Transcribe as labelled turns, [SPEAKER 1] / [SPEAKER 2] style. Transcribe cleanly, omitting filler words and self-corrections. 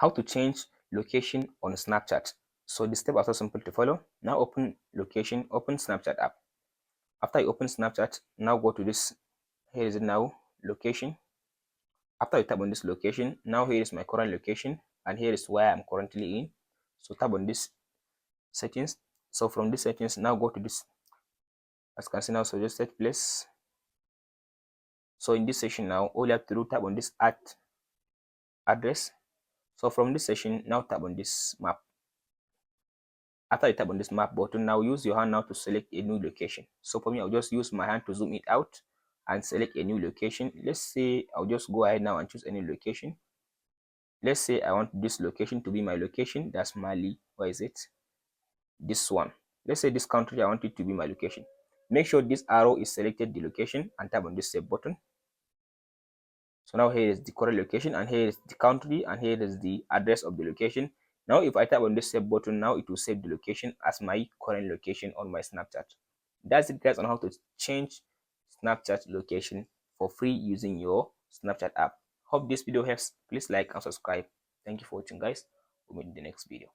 [SPEAKER 1] How to change location on Snapchat. So the steps are so simple to follow. Now open location, open Snapchat app. After you open Snapchat, now go to this. Here is it now, location. After you tap on this location, now here is my current location and here is where I'm currently in. So tap on this settings. So from this settings, now go to this, as you can see now, suggested place. So in this section now, all you have to do, tap on this add address. So from this section, now tap on this map. After you tap on this map button, now use your hand now to select a new location. So for me, I'll just use my hand to zoom it out and select a new location. Let's say I'll just go ahead now and choose any location. Let's say I want this location to be my location. That's Mali. Where is it? This one. Let's say this country, I want it to be my location. Make sure this arrow is selected the location and tap on this save button. So now here is the current location and here is the country and here is the address of the location. Now if I tap on this save button, now it will save the location as my current location on my Snapchat. That's it guys on how to change Snapchat location for free using your Snapchat app. Hope this video helps. Please like and subscribe. Thank you for watching guys. We'll meet in the next video.